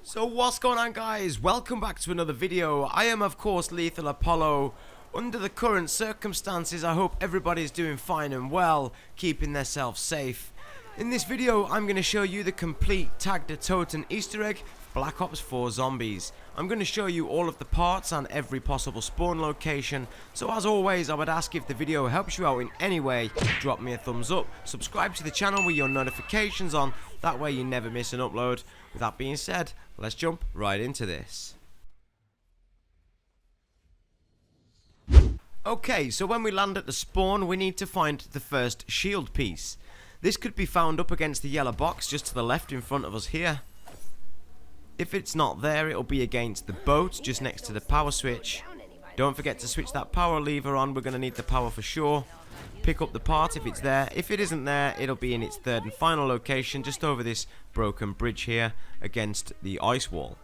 So what's going on, guys? Welcome back to another video. I am of course Lethal Apollo. Under the current circumstances, I hope everybody's doing fine and well, keeping themselves safe. In this video I'm going to show you the complete Tag Der Totten Easter egg for Black Ops 4 Zombies. I'm going to show you all of the parts and every possible spawn location. So as always, I would ask, if the video helps you out in any way, drop me a thumbs up, subscribe to the channel with your notifications on, that way you never miss an upload. With that being said, let's jump right into this. Okay, so when we land at the spawn, we need to find the first shield piece. This could be found up against the yellow box just to the left in front of us here. If it's not there, it'll be against the boat just next to the power switch. Don't forget to switch that power lever on, we're going to need the power for sure. Pick up the part if it's there. If it isn't there, it'll be in its third and final location just over this broken bridge here against the ice wall.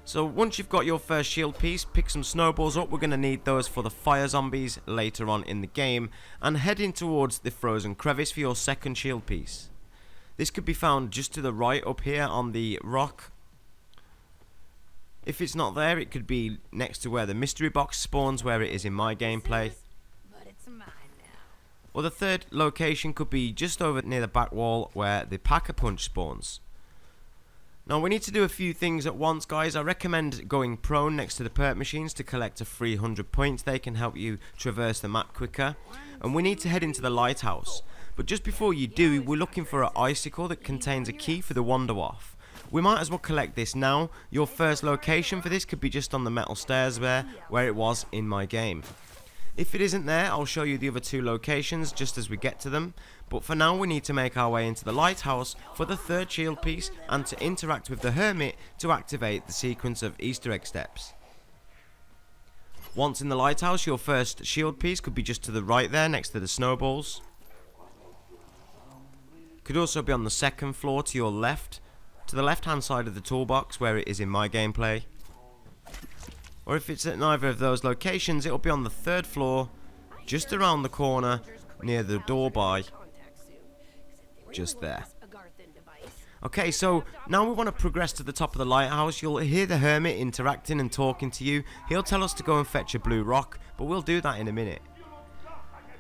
So once you've got your first shield piece, pick some snowballs up. We're going to need those for the fire zombies later on in the game, and head in towards the frozen crevice for your second shield piece. This could be found just to the right up here on the rock. If it's not there, it could be next to where the mystery box spawns, where it is in my gameplay. Or the third location could be just over near the back wall where the pack-a-punch spawns. Now we need to do a few things at once, guys. I recommend going prone next to the perk machines to collect a 300 points. They can help you traverse the map quicker. And we need to head into the lighthouse. But just before you do, we're looking for an icicle that contains a key for the wunderwaffe. We might as well collect this now. Your first location for this could be just on the metal stairs there, where it was in my game. If it isn't there, I'll show you the other two locations just as we get to them. But for now, we need to make our way into the lighthouse for the third shield piece and to interact with the hermit to activate the sequence of Easter egg steps. Once in the lighthouse, your first shield piece could be just to the right there next to the snowballs. Could also be on the second floor to your left, to the left hand side of the toolbox where it is in my gameplay. Or if it's at neither of those locations, it'll be on the third floor, just around the corner, near the door by, just there. Okay, so now we want to progress to the top of the lighthouse. You'll hear the hermit interacting and talking to you. He'll tell us to go and fetch a blue rock, but we'll do that in a minute.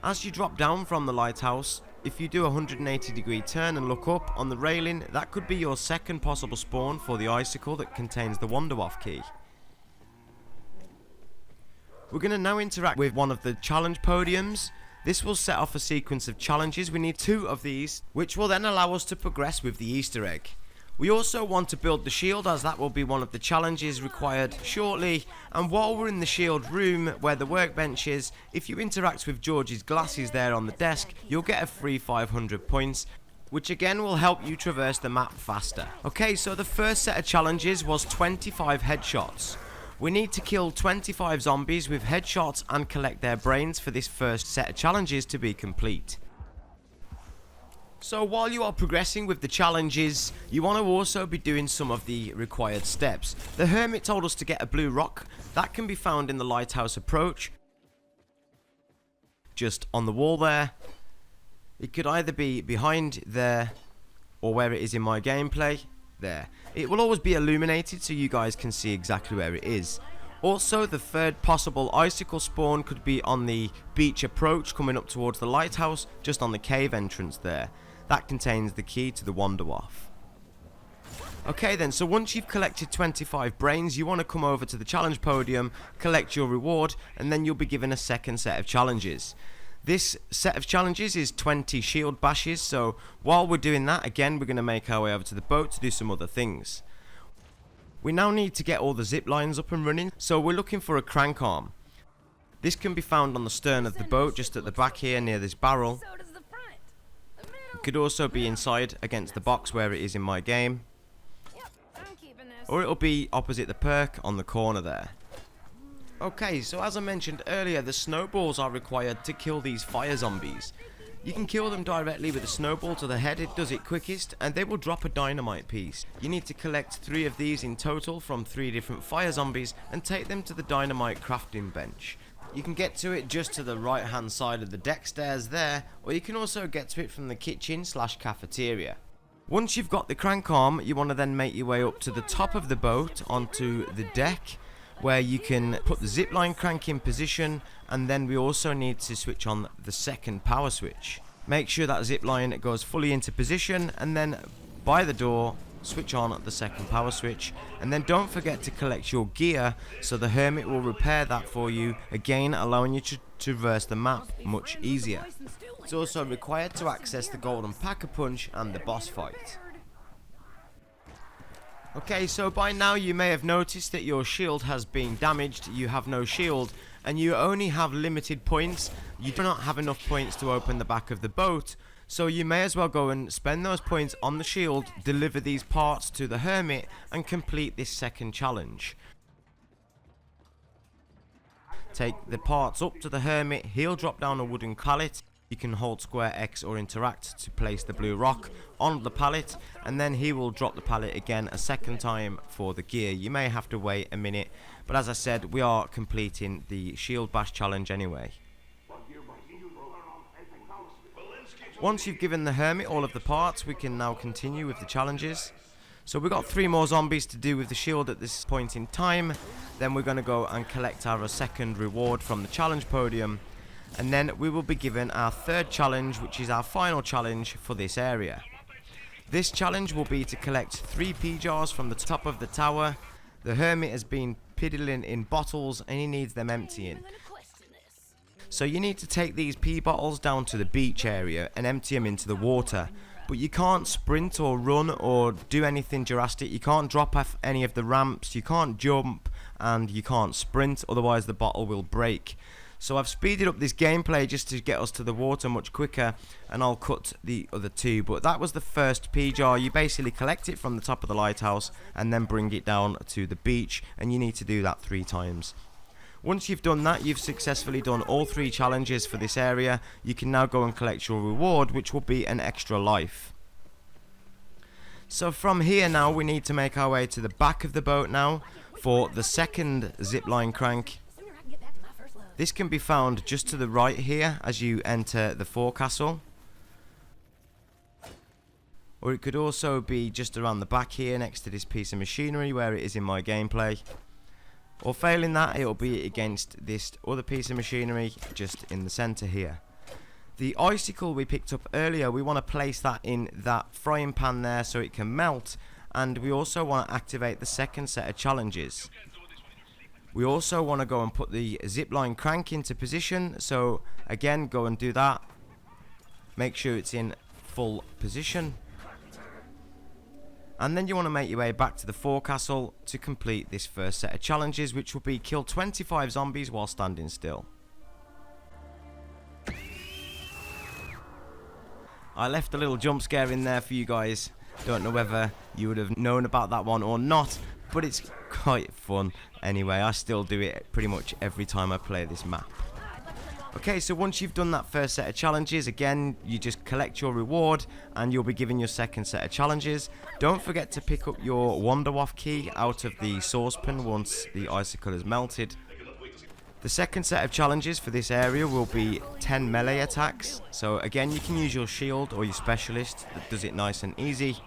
As you drop down from the lighthouse, if you do a 180-degree turn and look up on the railing, that could be your second possible spawn for the icicle that contains the wunderwaffe key. We're going to now interact with one of the challenge podiums. This will set off a sequence of challenges. We need 2 of these, which will then allow us to progress with the Easter egg. We also want to build the shield, as that will be one of the challenges required shortly. And while we're in the shield room where the workbench is, if you interact with George's glasses there on the desk, you'll get a free 500 points, which again will help you traverse the map faster. Okay, so the first set of challenges was 25 headshots. We need to kill 25 zombies with headshots and collect their brains for this first set of challenges to be complete. So while you are progressing with the challenges, you want to also be doing some of the required steps. The hermit told us to get a blue rock. That can be found in the lighthouse approach, just on the wall there. It could either be behind there or where it is in my gameplay. There. It will always be illuminated so you guys can see exactly where it is. Also, the third possible icicle spawn could be on the beach approach coming up towards the lighthouse, just on the cave entrance there. That contains the key to the wunderwaffe. Okay then, so once you've collected 25 brains, you want to come over to the challenge podium, collect your reward, and then you'll be given a second set of challenges. This set of challenges is 20 shield bashes, so while we're doing that, again, we're going to make our way over to the boat to do some other things. We now need to get all the zip lines up and running, so we're looking for a crank arm. This can be found on the stern of the boat, just at the back here near this barrel. It could also be inside against the box where it is in my game. Or it'll be opposite the perk on the corner there. Okay, so as I mentioned earlier, the snowballs are required to kill these fire zombies. You can kill them directly with a snowball to the head, it does it quickest, and they will drop a dynamite piece. You need to collect 3 of these in total from 3 different fire zombies and take them to the dynamite crafting bench. You can get to it just to the right hand side of the deck stairs there, or you can also get to it from the kitchen/cafeteria. Once you've got the crank arm, you want to then make your way up to the top of the boat onto the deck, where you can put the zipline crank in position, and then we also need to switch on the second power switch. Make sure that zipline goes fully into position, and then by the door switch on the second power switch, and then don't forget to collect your gear so the hermit will repair that for you, again allowing you to traverse the map much easier. It's also required to access the golden pack-a-punch and the boss fight. Okay, so by now you may have noticed that your shield has been damaged. You have no shield and you only have limited points. You do not have enough points to open the back of the boat, so you may as well go and spend those points on the shield, deliver these parts to the hermit, and complete this second challenge. Take the parts up to the hermit, he'll drop down a wooden pallet. You can hold square X or interact to place the blue rock on the pallet, and then he will drop the pallet again a second time for the gear. You may have to wait a minute, but as I said, we are completing the shield bash challenge anyway. Once you've given the hermit all of the parts, we can now continue with the challenges. So we've got 3 more zombies to do with the shield at this point in time. Then we're going to go and collect our second reward from the challenge podium. And then we will be given our third challenge, which is our final challenge for this area. This challenge will be to collect 3 pea jars from the top of the tower. The hermit has been piddling in bottles and he needs them emptying. So you need to take these pea bottles down to the beach area and empty them into the water. But you can't sprint or run or do anything drastic. You can't drop off any of the ramps, you can't jump, and you can't sprint, otherwise the bottle will break. So I've speeded up this gameplay just to get us to the water much quicker, and I'll cut the other 2. But that was the first pea jar. You basically collect it from the top of the lighthouse and then bring it down to the beach, and you need to do that 3 times. Once you've done that, you've successfully done all 3 challenges for this area. You can now go and collect your reward, which will be an extra life. So from here now, we need to make our way to the back of the boat now for the second zipline crank. This can be found just to the right here as you enter the forecastle. Or it could also be just around the back here next to this piece of machinery where it is in my gameplay. Or failing that, it'll be against this other piece of machinery just in the center here. The icicle we picked up earlier, we want to place that in that frying pan there so it can melt, and we also want to activate the second set of challenges. We also want to go and put the zipline crank into position, so again go and do that. Make sure it's in full position. And then you want to make your way back to the forecastle to complete this first set of challenges, which will be kill 25 zombies while standing still. I left a little jump scare in there for you guys. Don't know whether you would have known about that one or not, but it's quite fun anyway. I still do it pretty much every time I play this map. Okay, so once you've done that first set of challenges, again, you just collect your reward and you'll be given your second set of challenges. Don't forget to pick up your wunderwaffe key out of the saucepan once the icicle is melted. The second set of challenges for this area will be 10 melee attacks. So again, you can use your shield or your specialist that does it nice and easy.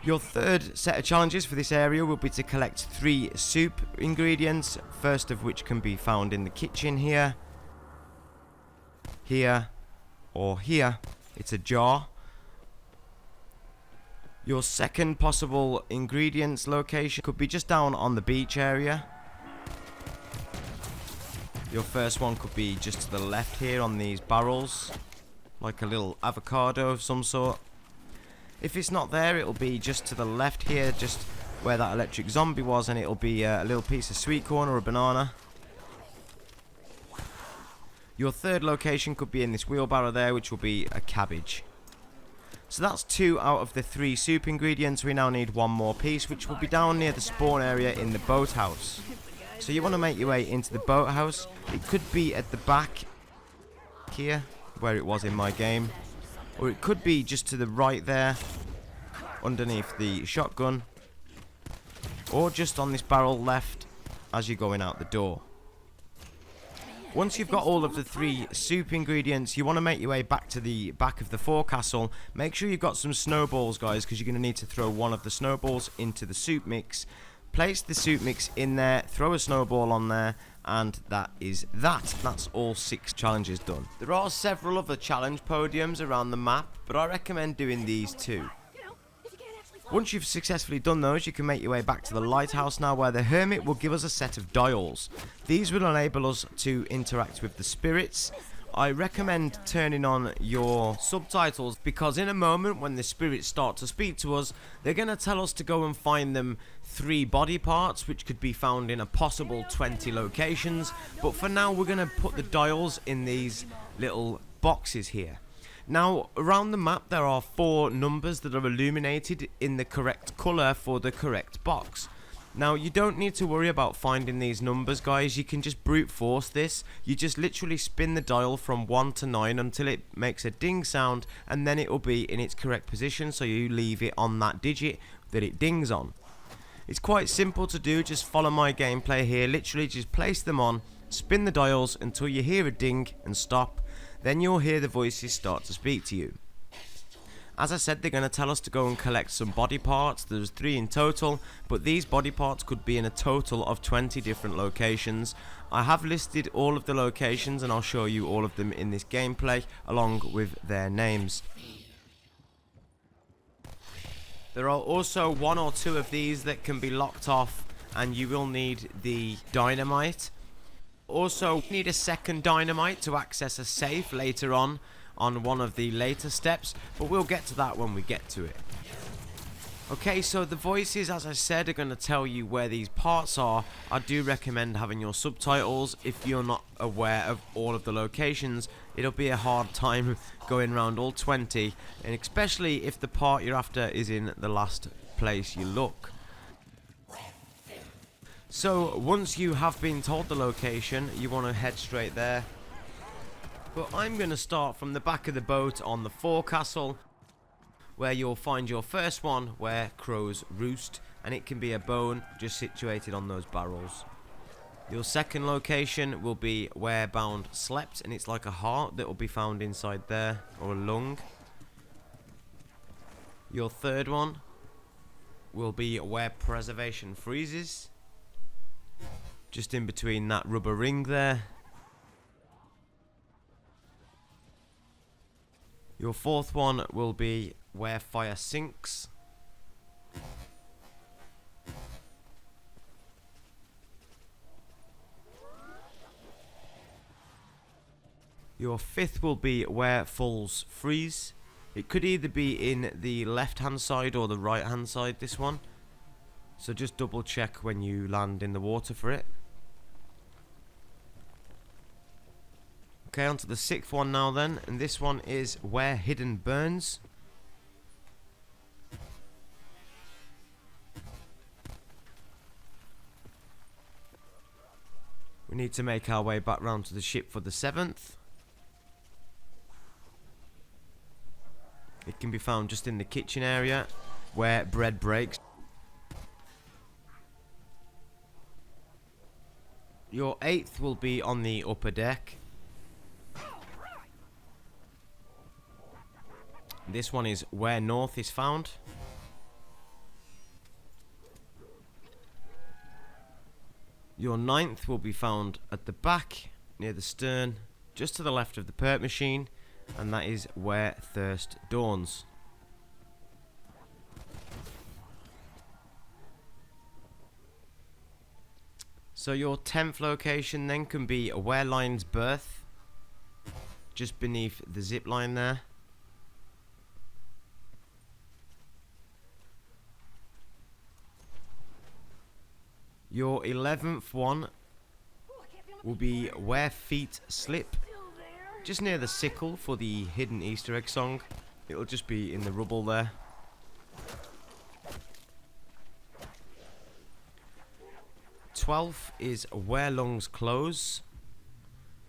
Your third set of challenges for this area will be to collect 3 soup ingredients, first of which can be found in the kitchen here, here, or here. It's a jar. Your second possible ingredients location could be just down on the beach area. Your first one could be just to the left here on these barrels, like a little avocado of some sort. If it's not there, it'll be just to the left here, just where that electric zombie was, and it'll be a little piece of sweet corn or a banana. Your third location could be in this wheelbarrow there, which will be a cabbage. So that's 2 out of the 3 soup ingredients. We now need 1 more piece, which will be down near the spawn area in the boathouse. So you want to make your way into the boathouse. It could be at the back here, where it was in my game. Or it could be just to the right there, underneath the shotgun. Or just on this barrel left as you're going out the door. Once you've got all of the 3 soup ingredients, you want to make your way back to the back of the forecastle. Make sure you've got some snowballs, guys, because you're going to need to throw one of the snowballs into the soup mix. Place the soup mix in there, throw a snowball on there, and that is that. That's all 6 challenges done. There are several other challenge podiums around the map, but I recommend doing these 2. Once you've successfully done those, you can make your way back to the lighthouse now, where the hermit will give us a set of dials. These will enable us to interact with the spirits. I recommend turning on your subtitles, because in a moment when the spirits start to speak to us, they're going to tell us to go and find them 3 body parts, which could be found in a possible 20 locations. But for now, we're going to put the dials in these little boxes here. Now, around the map there are 4 numbers that are illuminated in the correct colour for the correct box. Now, you don't need to worry about finding these numbers, guys. You can just brute force this. You just literally spin the dial from 1 to 9 until it makes a ding sound, and then it will be in its correct position, so you leave it on that digit that it dings on. It's quite simple to do. Just follow my gameplay here. Literally just place them on, spin the dials until you hear a ding and stop. Then you'll hear the voices start to speak to you. As I said, they're going to tell us to go and collect some body parts. There's 3 in total, but these body parts could be in a total of 20 different locations. I have listed all of the locations, and I'll show you all of them in this gameplay along with their names. There are also 1 or 2 of these that can be locked off, and you will need the dynamite. Also need a second dynamite to access a safe later on one of the later steps, but we'll get to that when we get to it. Okay, so the voices, as I said, are going to tell you where these parts are. I do recommend having your subtitles. If you're not aware of all of the locations, it'll be a hard time going around all 20, and especially if the part you're after is in the last place you look. So once you have been told the location, you want to head straight there. But I'm going to start from the back of the boat on the forecastle, where you'll find your first one where crows roost, and it can be a bone just situated on those barrels. Your second location will be where Bound slept, and it's like a heart that will be found inside there, or a lung. Your third one will be where Preservation freezes, just in between that rubber ring there. Your fourth one will be where Fire sinks. Your fifth will be where Falls freeze. It could either be in the left hand side or the right hand side, this one. So just double check when you land in the water for it. Okay, on to the sixth one now then, and this one is where Hidden burns. We need to make our way back round to the ship for the seventh. It can be found just in the kitchen area where bread breaks. Your eighth will be on the upper deck. This one is where North is found. Your ninth will be found at the back near the stern, just to the left of the perk machine, and that is where Thirst dawns. So your 10th location then can be where Lion's berth, just beneath the zip line there. Your 11th one will be where Feet slip, just near the sickle for the hidden Easter egg song. It'll just be in the rubble there. Twelfth is where Lungs close.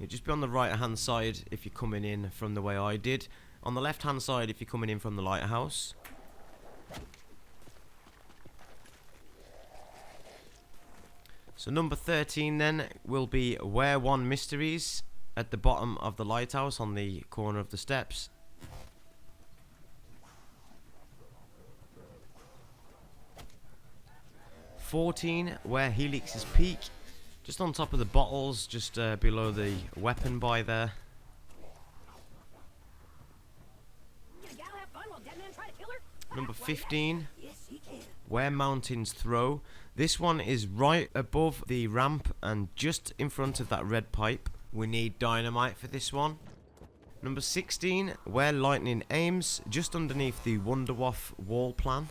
It'll just be on the right hand side if you're coming in from the way I did. On the left hand side if you're coming in from the lighthouse. So number 13 then will be Where One Mysteries at the bottom of the lighthouse on the corner of the steps. (14) Where Helix's Peak, just on top of the bottles, just below the weapon by there. Number 15, Where Mountains Throw. This one is right above the ramp and just in front of that red pipe. We need dynamite for this one. Number 16, Where Lightning Aims, just underneath the wunderwaffe wall plan.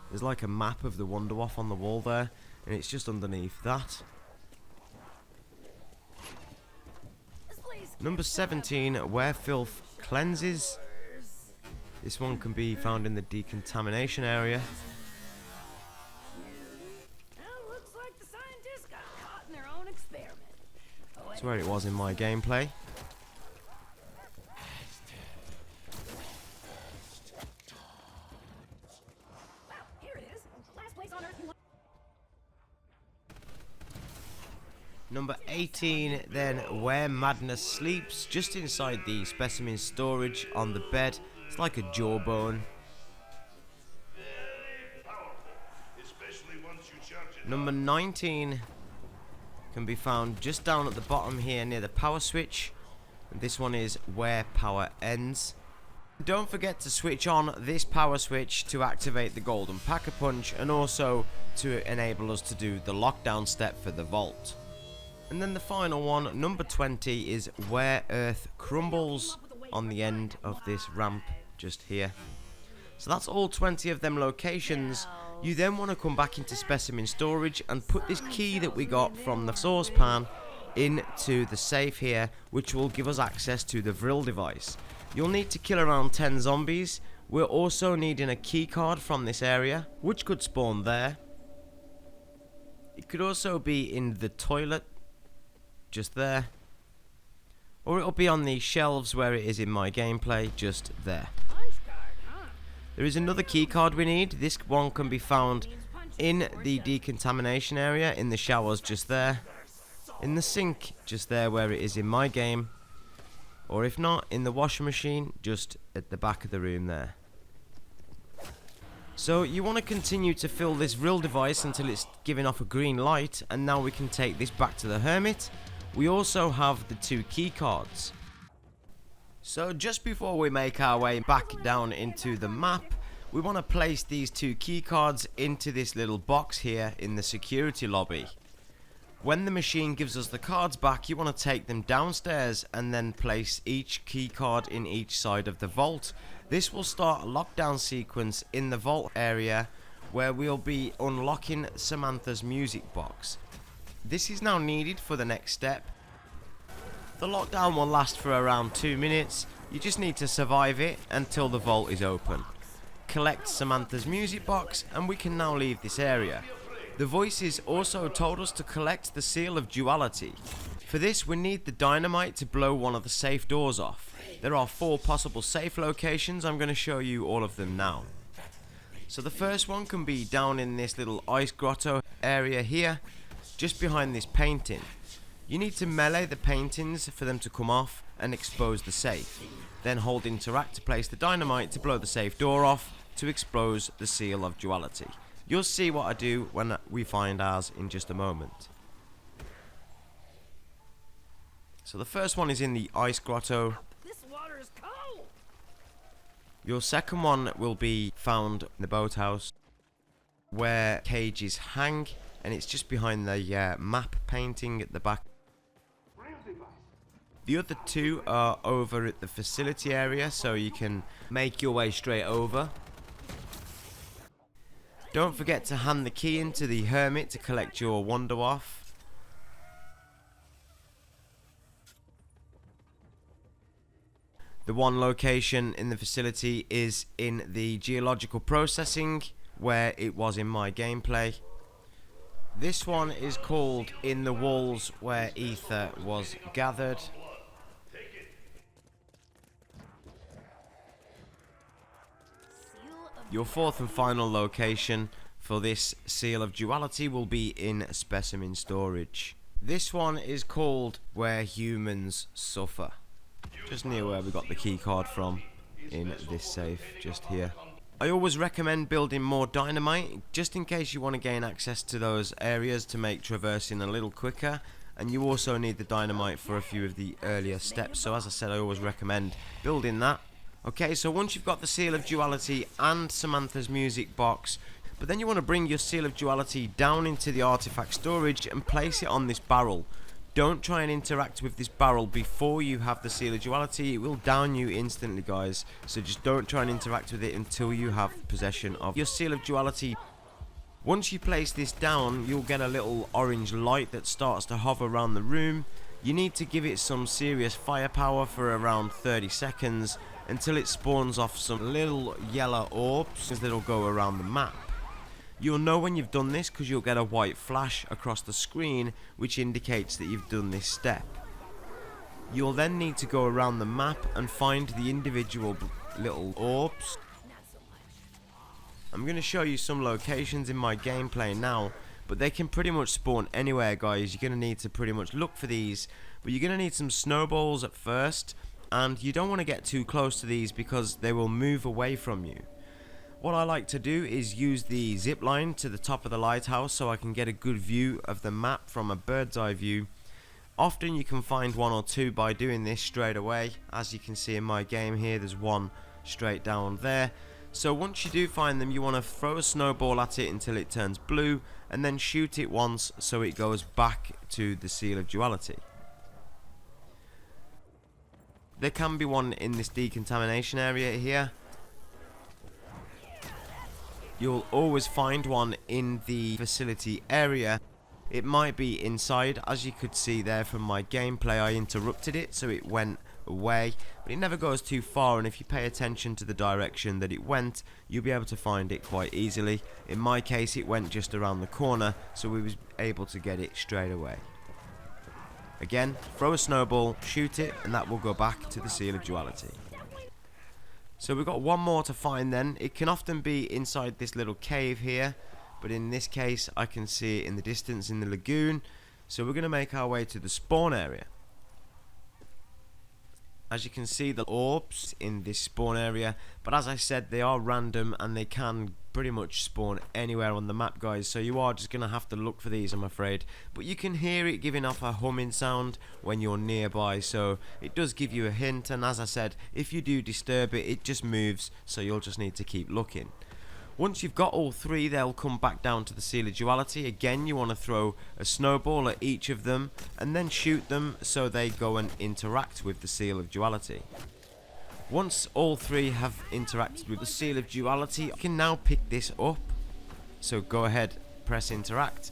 There's like a map of the wunderwaffe on the wall there, and it's just underneath that. Number 17, Where Filth Cleanses. This one can be found in the decontamination area. That's where it was in my gameplay. Number 18, then Where Madness Sleeps, just inside the specimen storage on the bed. It's like a jawbone. Number 19 can be found just down at the bottom here near the power switch. And this one is Where Power Ends. Don't forget to switch on this power switch to activate the golden pack-a-punch and also to enable us to do the lockdown step for the vault. And then the final one, number 20, is Where Earth Crumbles, on the end of this ramp just here. So that's all 20 of them locations. You then want to come back into specimen storage and put this key that we got from the saucepan into the safe here, which will give us access to the Vril device. You'll need to kill around 10 zombies. We're also needing a key card from this area, which could spawn there. It could also be in the toilet, just there. Or it'll be on the shelves where it is in my gameplay, just there. There is another key card we need. This one can be found in the decontamination area, in the showers just there, in the sink just there where it is in my game, or if not, in the washing machine just at the back of the room there. So you want to continue to fill this Vril device until it's giving off a green light, and now we can take this back to the hermit. We also have the 2 key cards. So just before we make our way back down into the map, we want to place these 2 key cards into this little box here in the security lobby. When the machine gives us the cards back, you want to take them downstairs and then place each key card in each side of the vault. This will start a lockdown sequence in the vault area where we'll be unlocking Samantha's music box. This is now needed for the next step. The lockdown will last for around 2 minutes. You just need to survive it until the vault is open. Collect Samantha's music box and we can now leave this area. The voices also told us to collect the seal of duality. For this we need the dynamite to blow one of the safe doors off. There are 4 possible safe locations. I'm going to show you all of them now. So the first one can be down in this little ice grotto area here, just behind this painting. You need to melee the paintings for them to come off and expose the safe. Then hold interact to place the dynamite to blow the safe door off to expose the seal of duality. You'll see what I do when we find ours in just a moment. So the first one is in the ice grotto. This water is cold. Your second one will be found in the boathouse where cages hang, and it's just behind the map painting at the back. The other 2 are over at the facility area, so you can make your way straight over. Don't forget to hand the key in to the hermit to collect your wunderwaffe. The one location in the facility is in the geological processing, where it was in my gameplay. This one is called In the Walls Where Ether Was Gathered. Your 4th and final location for this seal of duality will be in specimen storage. This one is called Where Humans Suffer. Just near where we got the key card from in this safe, just here. I always recommend building more dynamite, just in case you want to gain access to those areas to make traversing a little quicker. And you also need the dynamite for a few of the earlier steps, so as I said, I always recommend building that. Okay, so once you've got the seal of duality and Samantha's music box, but then you want to bring your seal of duality down into the artifact storage and place it on this barrel. Don't try and interact with this barrel before you have the seal of duality. It will down you instantly, guys, so just don't try and interact with it until you have possession of your seal of duality. Once you place this down, you'll get a little orange light that starts to hover around the room. You need to give it some serious firepower for around 30 seconds until it spawns off some little yellow orbs that'll go around the map. You'll know when you've done this because you'll get a white flash across the screen which indicates that you've done this step. You'll then need to go around the map and find the individual little orbs. I'm going to show you some locations in my gameplay now, but they can pretty much spawn anywhere, guys. You're going to need to pretty much look for these, but you're going to need some snowballs at first, and you don't want to get too close to these because they will move away from you. What I like to do is use the zipline to the top of the lighthouse so I can get a good view of the map from a bird's eye view. Often you can find one or two by doing this straight away. As you can see in my game here, there's one straight down there. So once you do find them, you want to throw a snowball at it until it turns blue and then shoot it once so it goes back to the seal of duality. There can be one in this decontamination area here. You'll always find one in the facility area. It might be inside. As you could see there from my gameplay, I interrupted it so it went away, but it never goes too far, and if you pay attention to the direction that it went, you'll be able to find it quite easily. In my case, it went just around the corner, so we was able to get it straight away. Again, throw a snowball, shoot it, and that will go back to the seal of duality. So we've got one more to find then. It can often be inside this little cave here, but in this case I can see it in the distance in the lagoon. So we're going to make our way to the spawn area. As you can see, the orbs in this spawn area, but as I said, they are random and they can pretty much spawn anywhere on the map, guys, so you are just going to have to look for these, I'm afraid. But you can hear it giving off a humming sound when you're nearby, so it does give you a hint, and as I said, if you do disturb it, it just moves, so you'll just need to keep looking. Once you've got all three, they'll come back down to the seal of duality. Again, you want to throw a snowball at each of them and then shoot them so they go and interact with the seal of duality. Once all three have interacted with the seal of duality, you can now pick this up. So go ahead, press interact,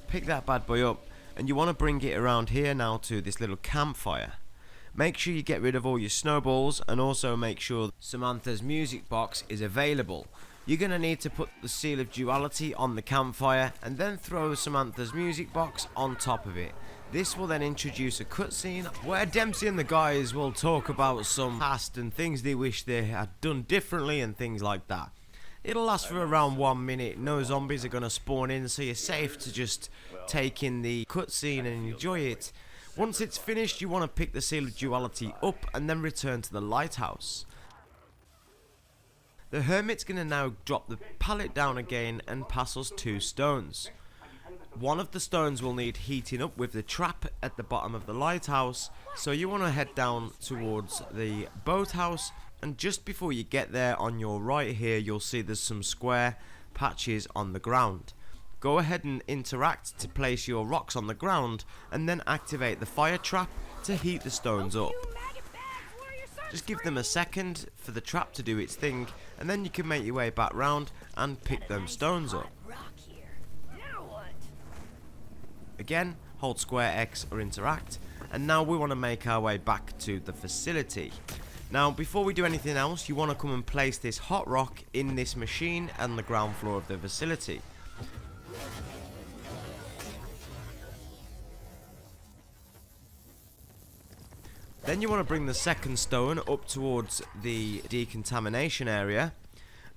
pick that bad boy up, and you want to bring it around here now to this little campfire. Make sure you get rid of all your snowballs and also make sure Samantha's music box is available. You're going to need to put the seal of duality on the campfire and then throw Samantha's music box on top of it. This will then introduce a cutscene where Dempsey and the guys will talk about some past and things they wish they had done differently and things like that. It'll last for around 1 minute. No zombies are going to spawn in, so you're safe to just take in the cutscene and enjoy it. Once it's finished, you want to pick the seal of duality up and then return to the lighthouse. The hermit's going to now drop the pallet down again and pass us 2 stones. One of the stones will need heating up with the trap at the bottom of the lighthouse, so you want to head down towards the boathouse, and just before you get there on your right here, you'll see there's some square patches on the ground. Go ahead and interact to place your rocks on the ground and then activate the fire trap to heat the stones up. Just give them a second for the trap to do its thing, and then you can make your way back round and pick them stones up. Again, hold square X or interact, and now we want to make our way back to the facility. Now before we do anything else, you want to come and place this hot rock in this machine on the ground floor of the facility. Then you want to bring the second stone up towards the decontamination area,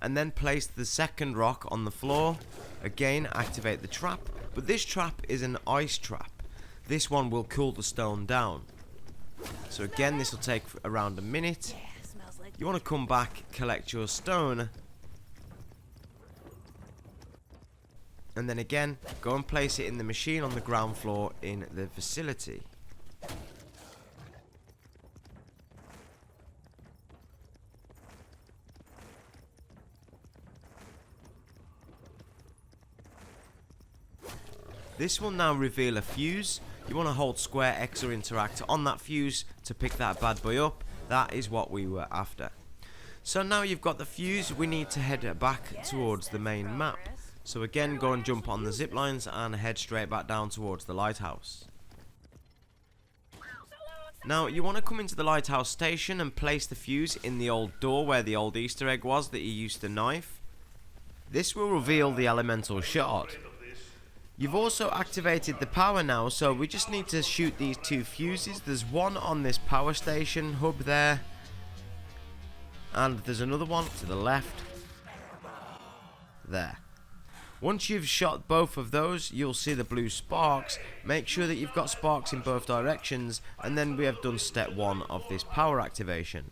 and then place the second rock on the floor. Again, activate the trap, but this trap is an ice trap. This one will cool the stone down. So again, this will take around a minute. You want to come back, collect your stone, and then again, go and place it in the machine on the ground floor in the facility. This will now reveal a fuse. You want to hold square X or interact on that fuse to pick that bad boy up. That is what we were after. So now you've got the fuse, we need to head back towards the main map. So again, go and jump on the zip lines and head straight back down towards the lighthouse. Now you want to come into the lighthouse station and place the fuse in the old door where the old Easter egg was that you used to knife. This will reveal the elemental shard. You've also activated the power now, so we just need to shoot these two fuses. There's one on this power station hub there, and there's another one to the left there. Once you've shot both of those, you'll see the blue sparks. Make sure that you've got sparks in both directions, and then we have done step 1 of this power activation.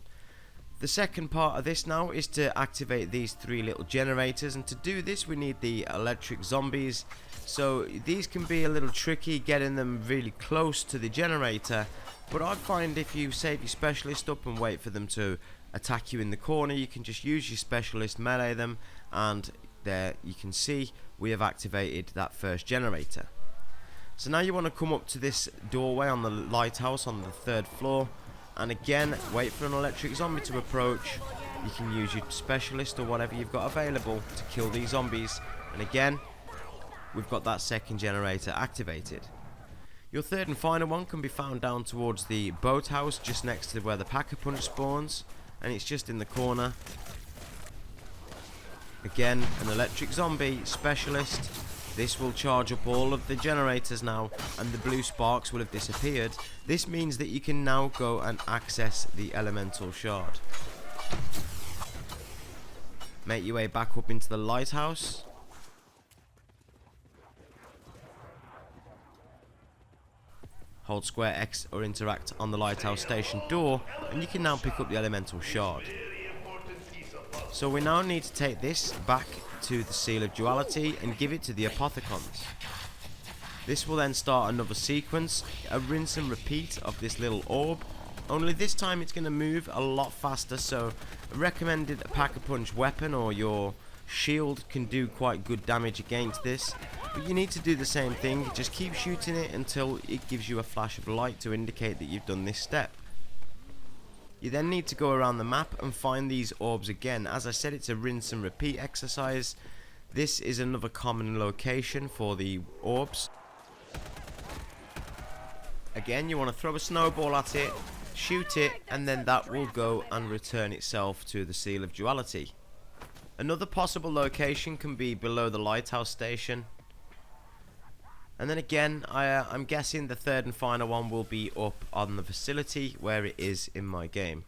The second part of this now is to activate these 3 little generators, and to do this we need the electric zombies. So these can be a little tricky getting them really close to the generator, but I find if you save your specialist up and wait for them to attack you in the corner, you can just use your specialist, melee them, and there you can see we have activated that first generator. So now you want to come up to this doorway on the lighthouse on the 3rd floor, and again wait for an electric zombie to approach. You can use your specialist or whatever you've got available to kill these zombies, and again we've got that second generator activated. Your third and final one can be found down towards the boathouse, just next to where the pack-a-punch spawns, and it's just in the corner. Again, an electric zombie specialist. This will charge up all of the generators now, and the blue sparks will have disappeared. This means that you can now go and access the elemental shard. Make your way back up into the lighthouse. Hold square X or interact on the lighthouse station door, and you can now pick up the elemental shard. So we now need to take this back to the seal of duality and give it to the apothicons. This will then start another sequence, a rinse and repeat of this little orb, only this time it's going to move a lot faster, so a recommended pack-a-punch weapon or your shield can do quite good damage against this, but you need to do the same thing. Just keep shooting it until it gives you a flash of light to indicate that you've done this step. You then need to go around the map and find these orbs again. As I said, it's a rinse and repeat exercise. This is another common location for the orbs. Again, you want to throw a snowball at it, shoot it, and then that will go and return itself to the seal of duality. Another possible location can be below the lighthouse station. And then again, I'm guessing the third and final one will be up on the facility where it is in my game.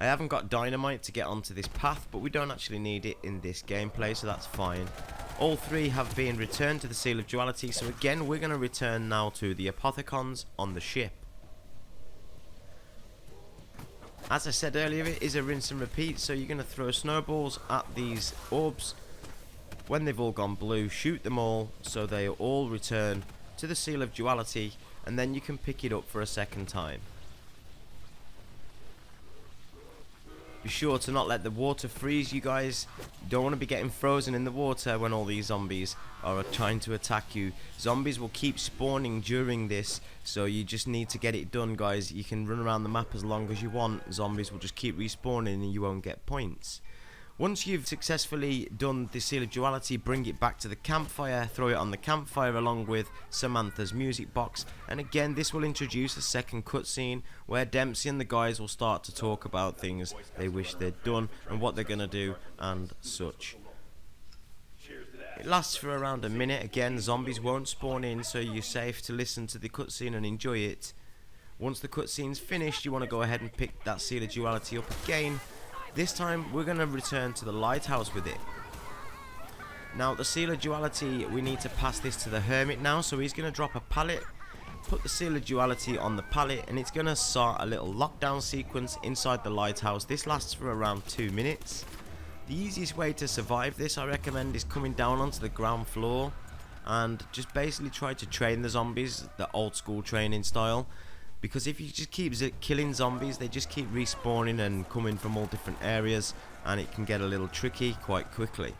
I haven't got dynamite to get onto this path, but we don't actually need it in this gameplay, so that's fine. All 3 have been returned to the seal of duality, so again we're going to return now to the apothicons on the ship. As I said earlier, it is a rinse and repeat, so you're going to throw snowballs at these orbs. When they've all gone blue, shoot them all so they all return to the seal of duality, and then you can pick it up for a second time. Be sure to not let the water freeze, you guys. You don't want to be getting frozen in the water when all these zombies are trying to attack you. Zombies will keep spawning during this, so you just need to get it done, guys. You can run around the map as long as you want. Zombies will just keep respawning and you won't get points. Once you've successfully done the seal of duality, bring it back to the campfire, throw it on the campfire along with Samantha's music box, and again this will introduce a second cutscene where Dempsey and the guys will start to talk about things they wish they'd done and what they're going to do and such. It lasts for around a minute. Again, zombies won't spawn in, so you're safe to listen to the cutscene and enjoy it. Once the cutscene's finished, you want to go ahead and pick that seal of duality up again, This time we're going to return to the lighthouse with it. Now the seal of duality, we need to pass this to the hermit now, so he's going to drop a pallet, put the seal of duality on the pallet, and it's going to start a little lockdown sequence inside the lighthouse. This lasts for around 2 minutes. The easiest way to survive this, I recommend, is coming down onto the ground floor and just basically try to train the zombies the old school training style, because if you just keep killing zombies, they just keep respawning and coming from all different areas, and it can get a little tricky quite quickly.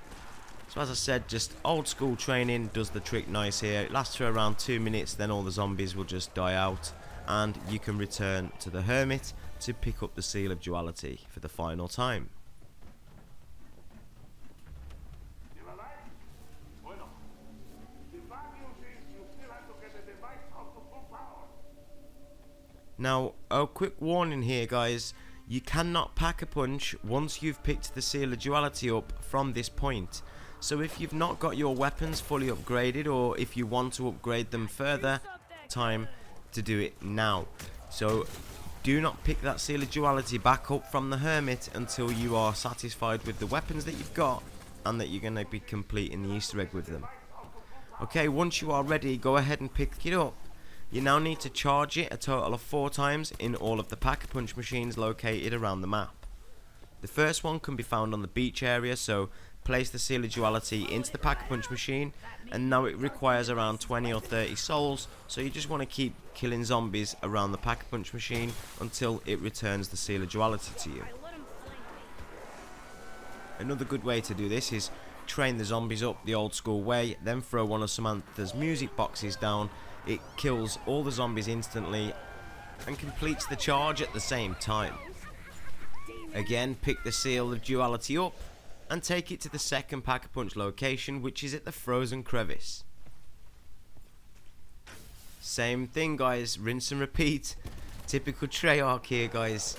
So as I said, just old school training does the trick nice here. It lasts for around 2 minutes, then all the zombies will just die out, and you can return to the hermit to pick up the seal of duality for the final time. Now, a quick warning here, guys. You cannot pack a punch once you've picked the seal of duality up from this point. So if you've not got your weapons fully upgraded, or if you want to upgrade them further, time to do it now. So do not pick that seal of duality back up from the hermit until you are satisfied with the weapons that you've got and that you're going to be completing the Easter egg with them. Okay, once you are ready, go ahead and pick it up. You now need to charge it a total of 4 times in all of the pack-a-punch machines located around the map. The first one can be found on the beach area, so place the seal of duality into the pack-a-punch machine, and now it requires around 20 or 30 souls, so you just want to keep killing zombies around the pack-a-punch machine until it returns the seal of duality to you. Another good way to do this is train the zombies up the old school way, then throw one of Samantha's music boxes down. It kills all the zombies instantly and completes the charge at the same time. Again, pick the seal of duality up and take it to the second pack-a-punch location, which is at the frozen crevice. Same thing, guys, rinse and repeat. Typical Treyarch here, guys.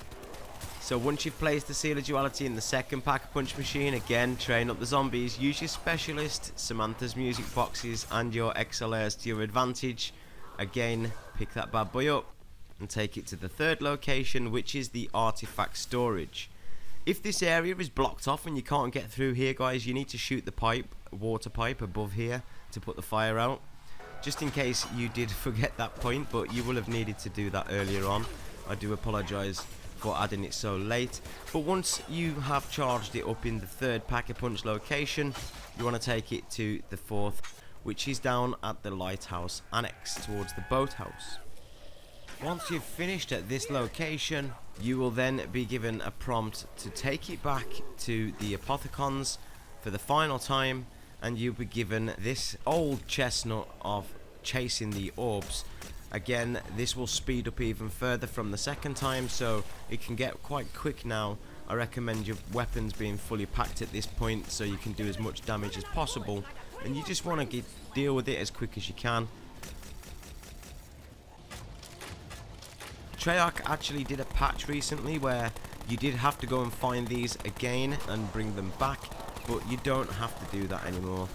So once you've placed the seal of duality in the second pack-a-punch machine, again, train up the zombies, use your specialist, Samantha's music boxes and your XLRs to your advantage. Again, pick that bad boy up and take it to the third location, which is the artifact storage. If this area is blocked off and you can't get through here, guys, you need to shoot the water pipe above here to put the fire out. Just in case you did forget that point, but you will have needed to do that earlier on. I do apologise for adding it so late. But once you have charged it up in the third pack-a-punch location, you want to take it to the fourth, which is down at the lighthouse annex towards the boathouse. Once you've finished at this location, you will then be given a prompt to take it back to the apothicons for the final time, and you'll be given this old chestnut of chasing the orbs. Again, this will speed up even further from the second time, so it can get quite quick now. I recommend your weapons being fully packed at this point so you can do as much damage as possible, and you just want to deal with it as quick as you can. Treyarch actually did a patch recently where you did have to go and find these again and bring them back, but you don't have to do that anymore.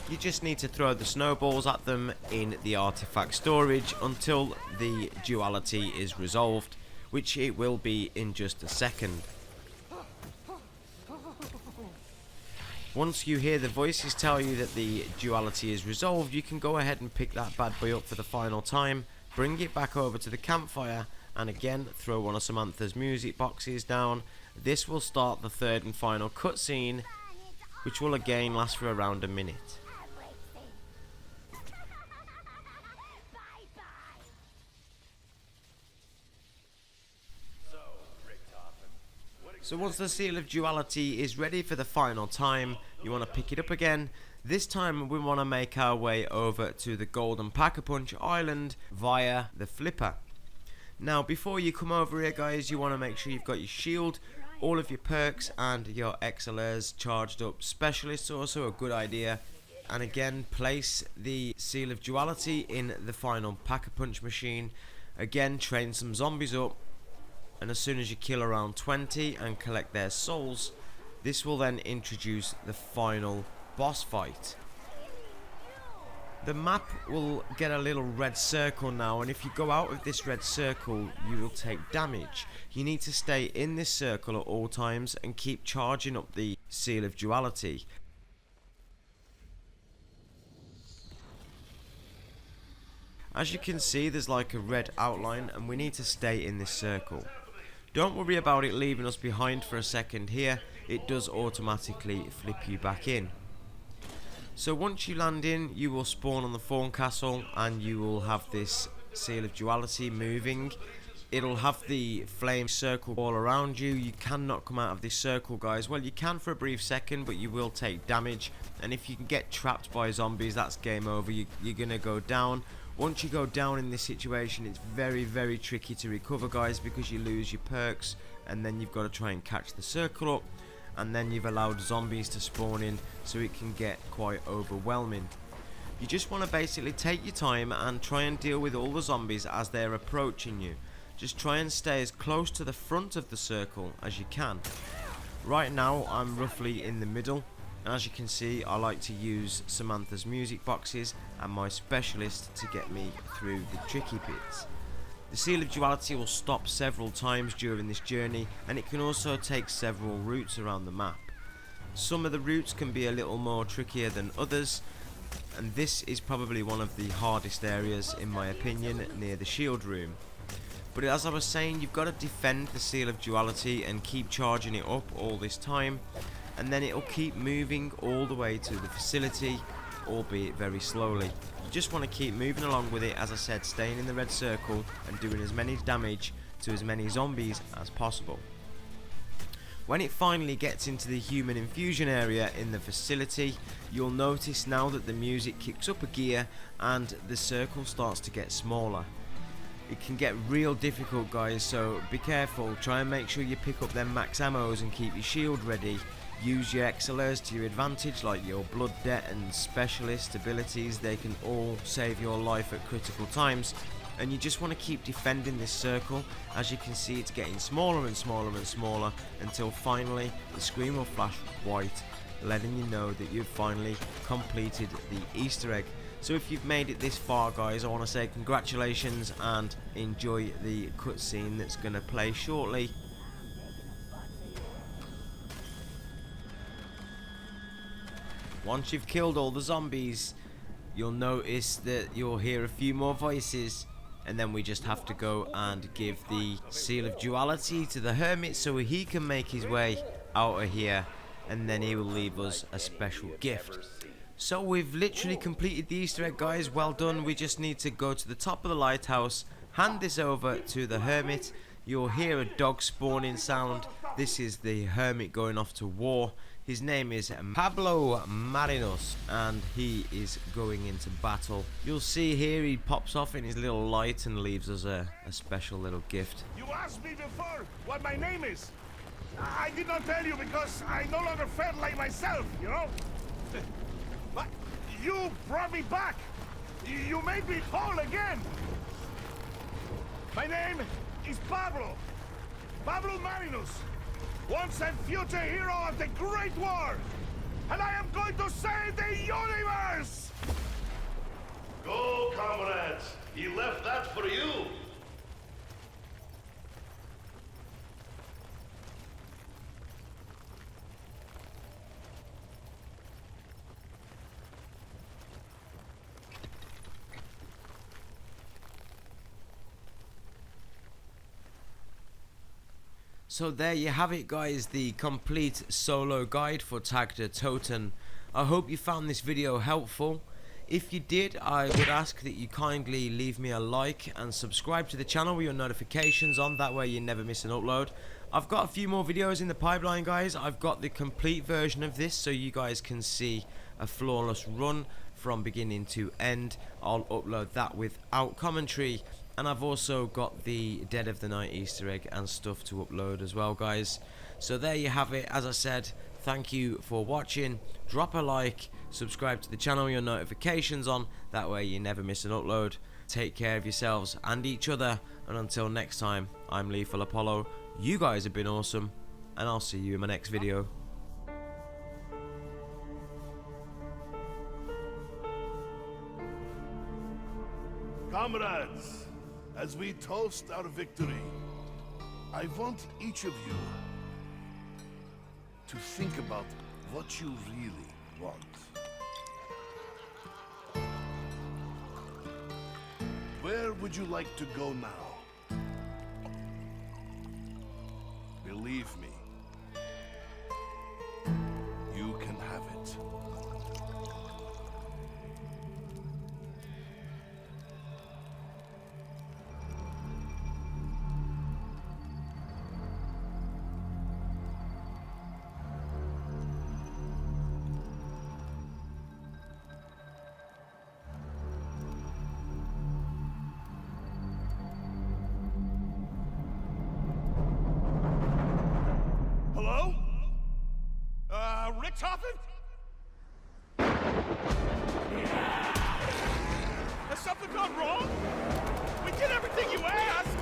You just need to throw the snowballs at them in the artifact storage until the duality is resolved, which it will be in just a second. Once you hear the voices tell you that the duality is resolved, you can go ahead and pick that bad boy up for the final time, bring it back over to the campfire, and again throw one of Samantha's music boxes down. This will start the third and final cutscene, which will again last for around a minute. So once the seal of duality is ready for the final time, you want to pick it up again. This time we want to make our way over to the Golden Pack-a-Punch Island via the flipper. Now before you come over here, guys, you want to make sure you've got your shield, all of your perks and your XLRs charged up. Specialists also a good idea. And again, place the seal of duality in the final Pack-a-Punch machine. Again, train some zombies up. And as soon as you kill around 20 and collect their souls, this will then introduce the final boss fight. The map will get a little red circle now, and if you go out of this red circle you will take damage. You need to stay in this circle at all times and keep charging up the seal of duality. As you can see, there's like a red outline and we need to stay in this circle. Don't worry about it leaving us behind for a second here, it does automatically flip you back in. So once you land in, you will spawn on the forecastle and you will have this seal of duality moving. It'll have the flame circle all around you. You cannot come out of this circle, guys. Well, you can for a brief second, but you will take damage. And if you can get trapped by zombies, that's game over. You're going to go down. Once you go down in this situation, it's very, very tricky to recover, guys, because you lose your perks. And then you've got to try and catch the circle up. And then you've allowed zombies to spawn in, so it can get quite overwhelming. You just want to basically take your time and try and deal with all the zombies as they're approaching you. Just try and stay as close to the front of the circle as you can. Right now I'm roughly in the middle, and as you can see I like to use Samantha's music boxes and my specialist to get me through the tricky bits. The seal of duality will stop several times during this journey, and it can also take several routes around the map. Some of the routes can be a little more trickier than others, and this is probably one of the hardest areas in my opinion, near the shield room. But as I was saying, you've got to defend the seal of duality and keep charging it up all this time, and then it'll keep moving all the way to the facility, albeit very slowly. You just want to keep moving along with it, as I said, staying in the red circle and doing as many damage to as many zombies as possible. When it finally gets into the human infusion area in the facility, you'll notice now that the music kicks up a gear and the circle starts to get smaller. It can get real difficult, guys, so be careful. Try and make sure you pick up them max ammos and keep your shield ready. Use your XLRs to your advantage, like your blood debt and specialist abilities. They can all save your life at critical times, and you just want to keep defending this circle. As you can see, it's getting smaller and smaller and smaller until finally the screen will flash white, letting you know that you've finally completed the Easter egg. So if you've made it this far, guys, I want to say congratulations and enjoy the cutscene that's going to play shortly. Once you've killed all the zombies, you'll notice that you'll hear a few more voices, and then we just have to go and give the seal of duality to the hermit so he can make his way out of here, and then he will leave us a special gift. So we've literally completed the Easter egg, guys. Well done. We just need to go to the top of the lighthouse, hand this over to the hermit. You'll hear a dog spawning sound. This is the hermit going off to war. His name is Pablo Marinos, and he is going into battle. You'll see here he pops off in his little light and leaves us a special little gift. You asked me before what my name is. I did not tell you because I no longer felt like myself, you know? But you brought me back. You made me whole again. My name is Pablo. Pablo Marinos. Once and future hero of the Great War. And I am going to save the universe! Go, comrades! He left that for you! So there you have it, guys, the complete solo guide for Tag Der Totten. I hope you found this video helpful. If you did, I would ask that you kindly leave me a like and subscribe to the channel with your notifications on, that way you never miss an upload. I've got a few more videos in the pipeline, guys. I've got the complete version of this so you guys can see a flawless run from beginning to end. I'll upload that without commentary. And I've also got the Dead of the Night Easter egg and stuff to upload as well, guys. So there you have it. As I said, thank you for watching. Drop a like, subscribe to the channel with your notifications on, that way you never miss an upload. Take care of yourselves and each other, and until next time, I'm Lethal Apollo. You guys have been awesome, and I'll see you in my next video. Comrades, as we toast our victory, I want each of you to think about what you really want. Where would you like to go now? Believe me, you can have it. Hello? Richtofen? Has something gone wrong? We did everything you asked!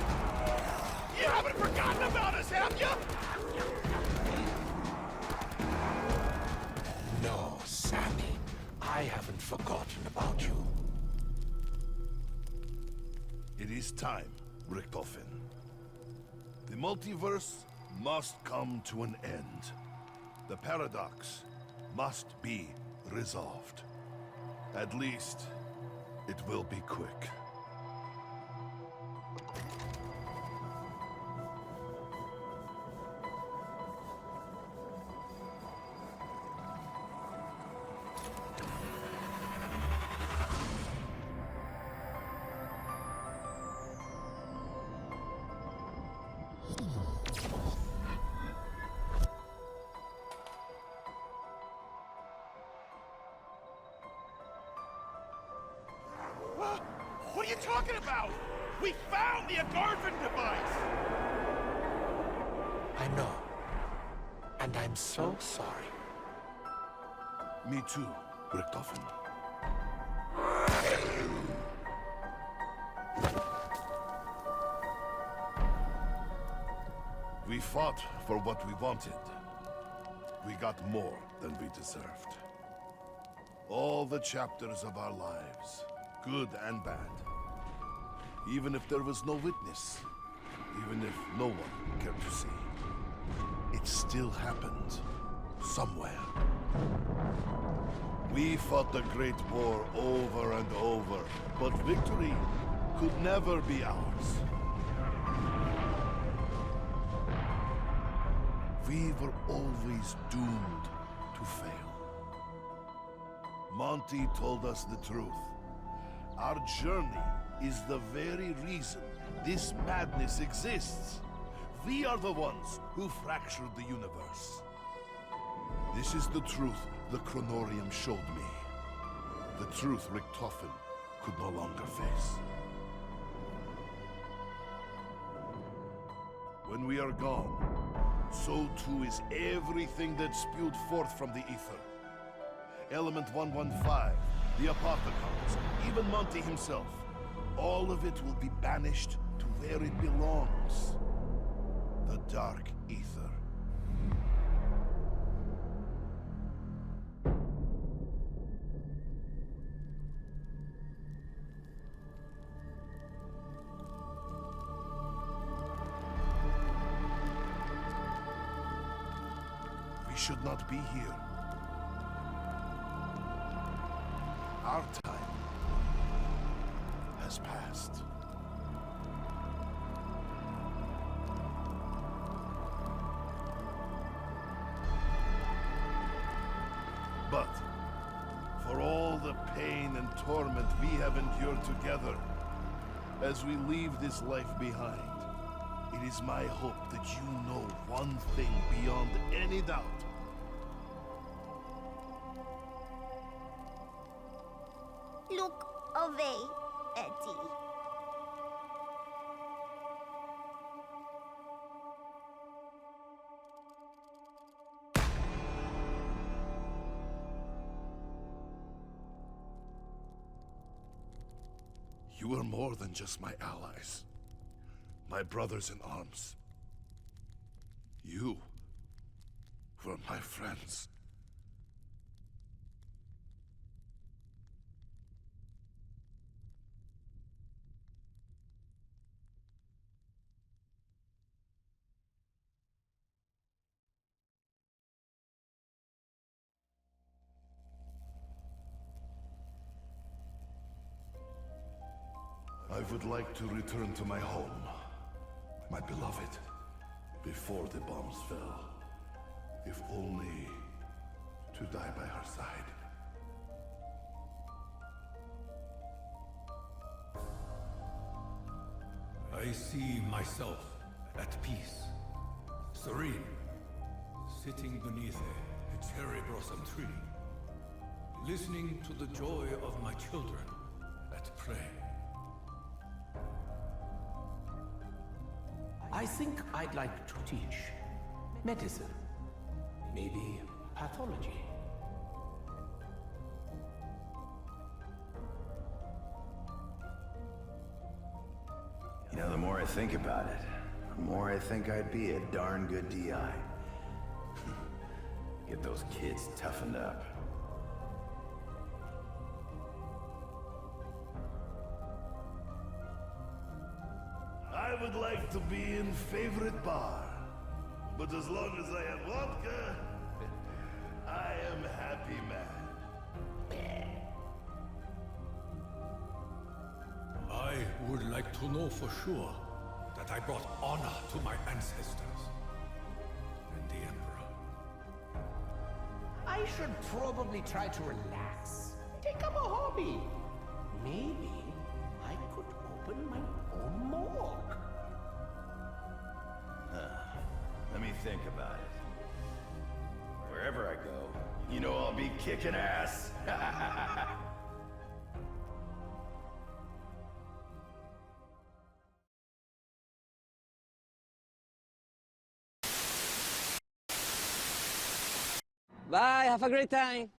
You haven't forgotten about us, have you? No, Sammy. I haven't forgotten about you. It is time, Richtofen. The multiverse must come to an end. The paradox must be resolved. At least, it will be quick. What are you talking about? We found the Agarvan device! I know. And I'm so sorry. Me too, Richtofen. We fought for what we wanted. We got more than we deserved. All the chapters of our lives, good and bad. Even if there was no witness, even if no one cared to see, it still happened somewhere. We fought the Great War over and over, but victory could never be ours. We were always doomed to fail. Monty told us the truth. Our journey is the very reason this madness exists. We are the ones who fractured the universe. This is the truth the Chronorium showed me. The truth Richtofen could no longer face. When we are gone, so too is everything that spewed forth from the ether. Element 115, the apothicons, even Monty himself. All of it will be banished to where it belongs. The dark ether. We should not be here. Our time has passed. But for all the pain and torment we have endured together, as we leave this life behind, it is my hope that you know one thing beyond any doubt. Look away, Eddie. You are more than just my allies, my brothers in arms. You were my friends. would like to return to my home, my beloved, before the bombs fell. If only to die by her side. I see myself at peace, serene, sitting beneath a cherry blossom tree, listening to the joy of my children at play. I think I'd like to teach medicine, maybe pathology. You know, the more I think about it, the more I think I'd be a darn good DI. Get those kids toughened up. I would like to be in favorite bar, but as long as I have vodka, I am happy man. I would like to know for sure that I brought honor to my ancestors and the Emperor. I should probably try to relax. Take up a hobby. Maybe I could open my own morgue. Let me think about it. Wherever I go, you know I'll be kicking ass. Bye, have a great time.